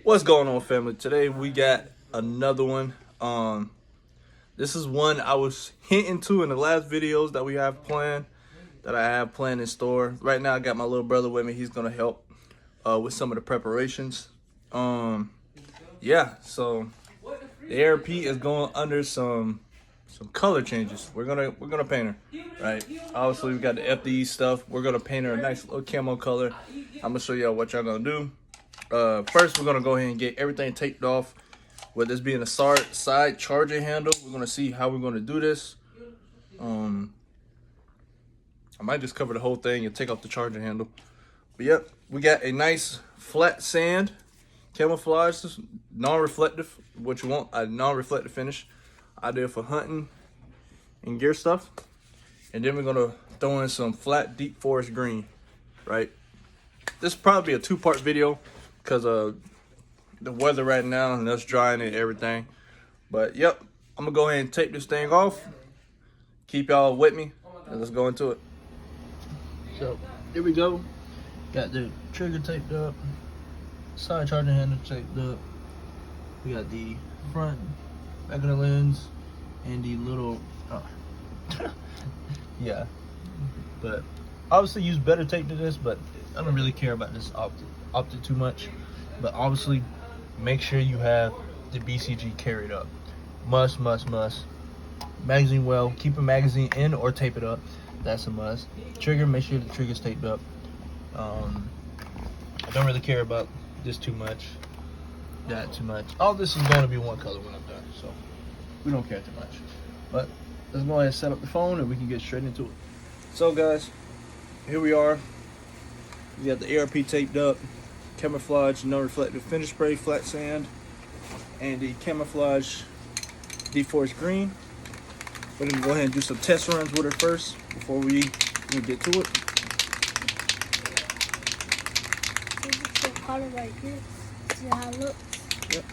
What's going on, family? Today we got another one. This is one I was hinting to in the last videos that I have planned in store. Right now I got my little brother with me. He's gonna help with some of the preparations. Yeah, so the ARP is going under some color changes. We're gonna paint her, right? Obviously we got the FDE stuff. We're gonna paint her a nice little camo color. I'm gonna show y'all what y'all gonna do. First, we're gonna go ahead and get everything taped off. With this being a side charging handle, we're gonna see how we're gonna do this. I might just cover the whole thing and take off the charging handle. But yep, we got a nice flat sand, camouflage, non-reflective. What you want, a non-reflective finish. Ideal for hunting and gear stuff. And then we're gonna throw in some flat deep forest green, right? This will probably be a two-part video because of the weather right now and us drying and everything. But yep, I'm gonna go ahead and tape this thing off. Keep y'all with me and let's go into it. So here we go. Got the trigger taped up, side charging handle taped up. We got the front, back of the lens, and the little yeah. But obviously use better tape than this, but I don't really care about this optic too much. But obviously make sure you have the BCG carried up. Must. Magazine well, keep a magazine in or tape it up. That's a must. Trigger, make sure the trigger's taped up. I don't really care about this too much, that too much. All this is going to be one color when I'm done, so we don't care too much. But let's go ahead and set up the phone and we can get straight into it. So guys, here we are. We got the ARP taped up, camouflage non-reflective finish spray, flat sand, and the camouflage deep forest green. We're gonna go ahead and do some test runs with it first before we get to it. The color right here. See how it looks? Yep.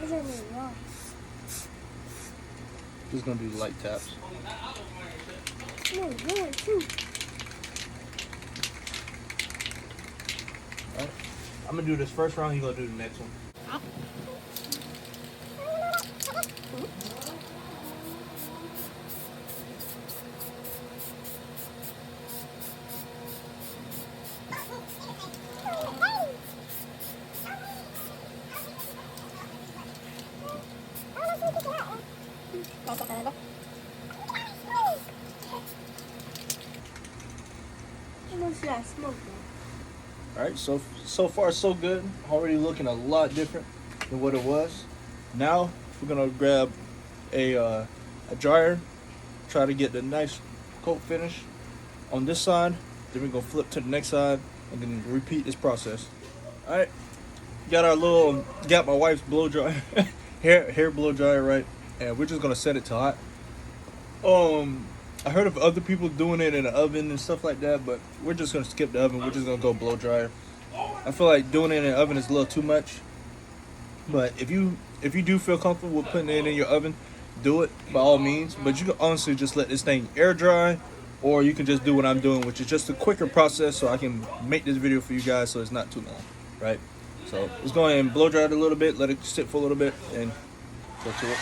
These are really wrong. Just gonna do light taps. No, one, two. Alright. I'm gonna do this first round, you're gonna do the next one. See that smoke though. Alright, so far so good. Already looking a lot different than what it was. Now we're gonna grab a dryer, try to get the nice coat finish on this side. Then we're gonna flip to the next side and then repeat this process. Alright, got my wife's blow dryer, hair blow dryer, right? And we're just gonna set it to hot. I heard of other people doing it in the oven and stuff like that, but we're just gonna skip the oven. We're just gonna go blow dryer. I feel like doing it in the oven is a little too much. But if you do feel comfortable with putting it in your oven, do it by all means. But you can honestly just let this thing air dry, or you can just do what I'm doing, which is just a quicker process so I can make this video for you guys so it's not too long, right? So let's go ahead and blow dry it a little bit, let it sit for a little bit, and go to it.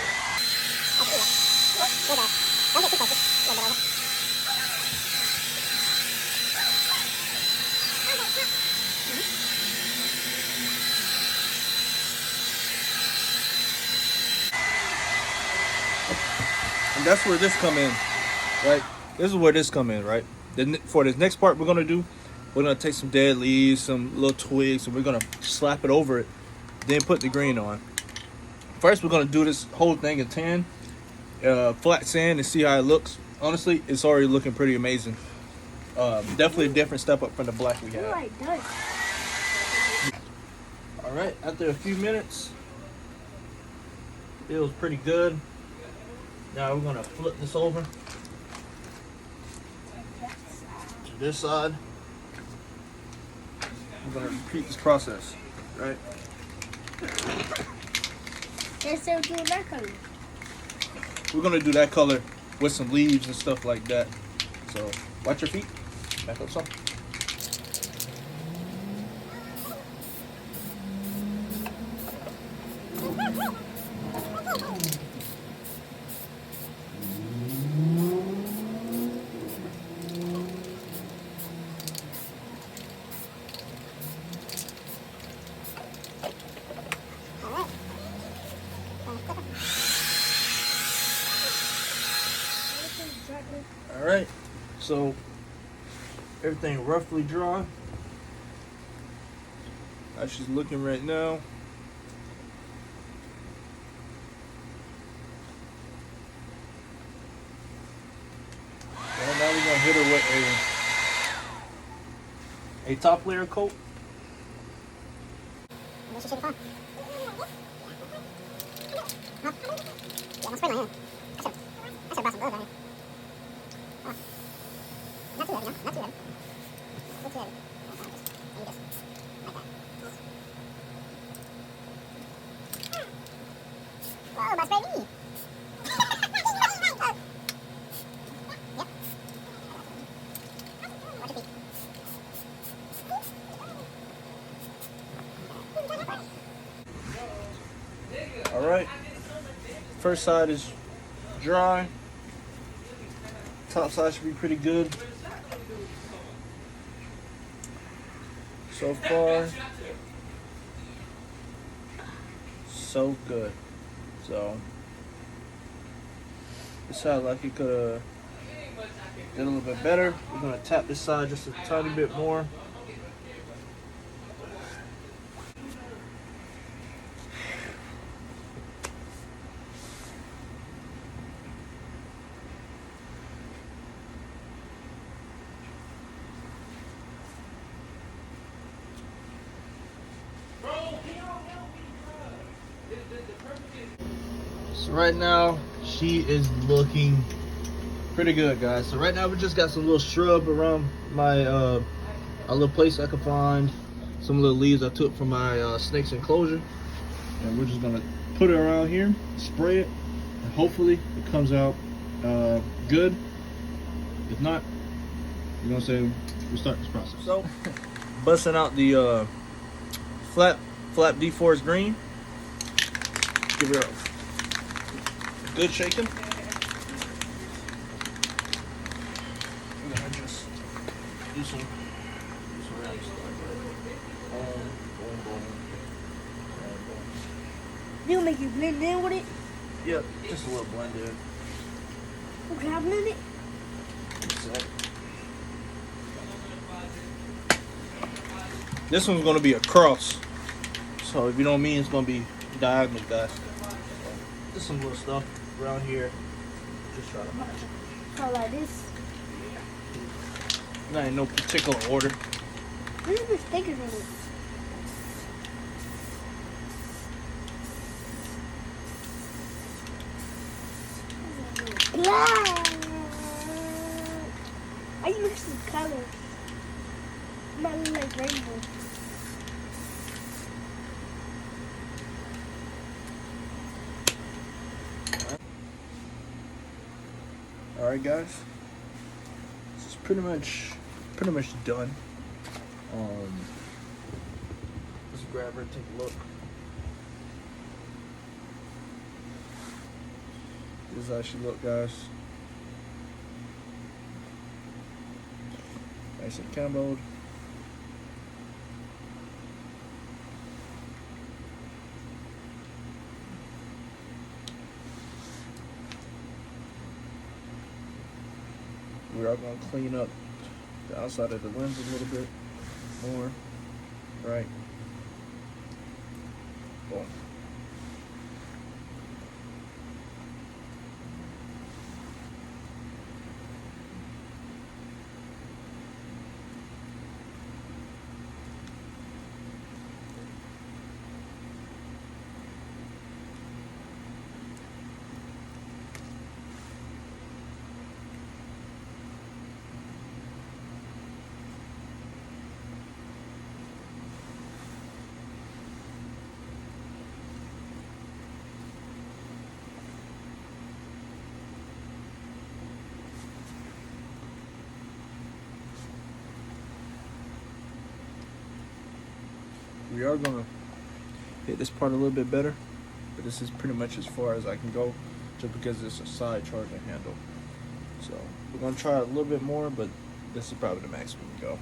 And that's where this come in, right? This is where this come in, right? For this next part we're gonna do, we're gonna take some dead leaves, some little twigs, and we're gonna slap it over it, then put the green on. First, we're gonna do this whole thing in tan, flat sand, and see how it looks. Honestly, it's already looking pretty amazing. Definitely a different step up from the black we had. All right, after a few minutes, feels pretty good. Now we're gonna flip this over to this side. We're gonna repeat this process, right? Instead of doing that color. We're gonna do that color with some leaves and stuff like that. So watch your feet. Back up some. So everything roughly dry. How she's looking right now. Well, now we're gonna hit her with a top layer coat. This should be fun. Huh? Yeah, no spray on here. I should brought some gloves on here. Oh. Not too heavy, no? Not too heavy. Not too heavy. Maybe just like that. Whoa, but spray me. Yep. Watch your feet. All right. First side is dry. Top side should be pretty good. So far, so good. So this side, like it could have did a little bit better. We're gonna tap this side just a tiny bit more. So right now, she is looking pretty good, guys. So right now we just got some little shrub around my a little place I could find. Some little leaves I took from my snake's enclosure. And we're just gonna put it around here, spray it, and hopefully it comes out good. If not, we're gonna say we start this process. So, busting out the Flap D4's green. Give her a good shaking. I'm gonna just do some random stuff. Boom, boom, boom. You make you blend in with it? Yep, just a little blended. Oh, can I blend it? This one's gonna be a cross. So if you know what I mean, it's gonna be diagonal, guys. Just some little stuff around here. Just try to match it. So like this. Not in no particular order. Where's the stickers on it? I mix the colors. Might look like rainbow. All right, guys. This is pretty much done. Let's grab her and take a look. This is how she look, guys. Nice and camoed. We are going to clean up the outside of the lens a little bit more. Right. Boom. We are gonna hit this part a little bit better, but this is pretty much as far as I can go, just because it's a side charging handle. So we're gonna try a little bit more, but this is probably the max we can go.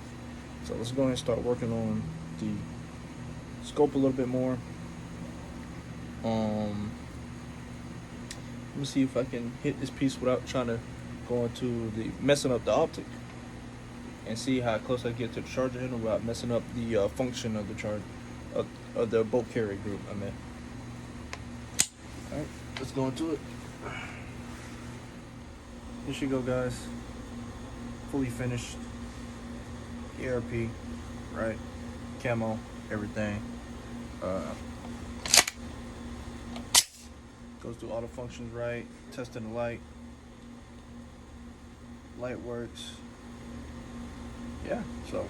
So let's go ahead and start working on the scope a little bit more. Let me see if I can hit this piece without trying to go into the messing up the optic. and see how close I get to the charger handle without messing up the function of the charge of the bolt carrier group. I meant. All right, let's go into it. Here she go, guys. Fully finished. ERP, right? Camo, everything. Goes through all the functions right. Testing the light. Light works. Yeah, so.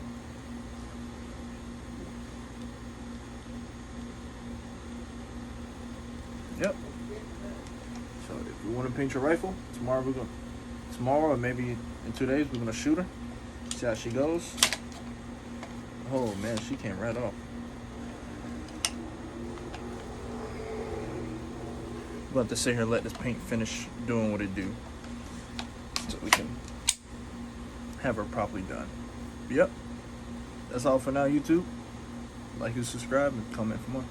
Yep. So if you want to paint your rifle, tomorrow or maybe in 2 days, we're gonna shoot her. See how she goes. Oh man, she came right off. We're about to sit here and let this paint finish doing what it do, so we can have her properly done. Yep. That's all for now, YouTube. Like and subscribe and comment for more.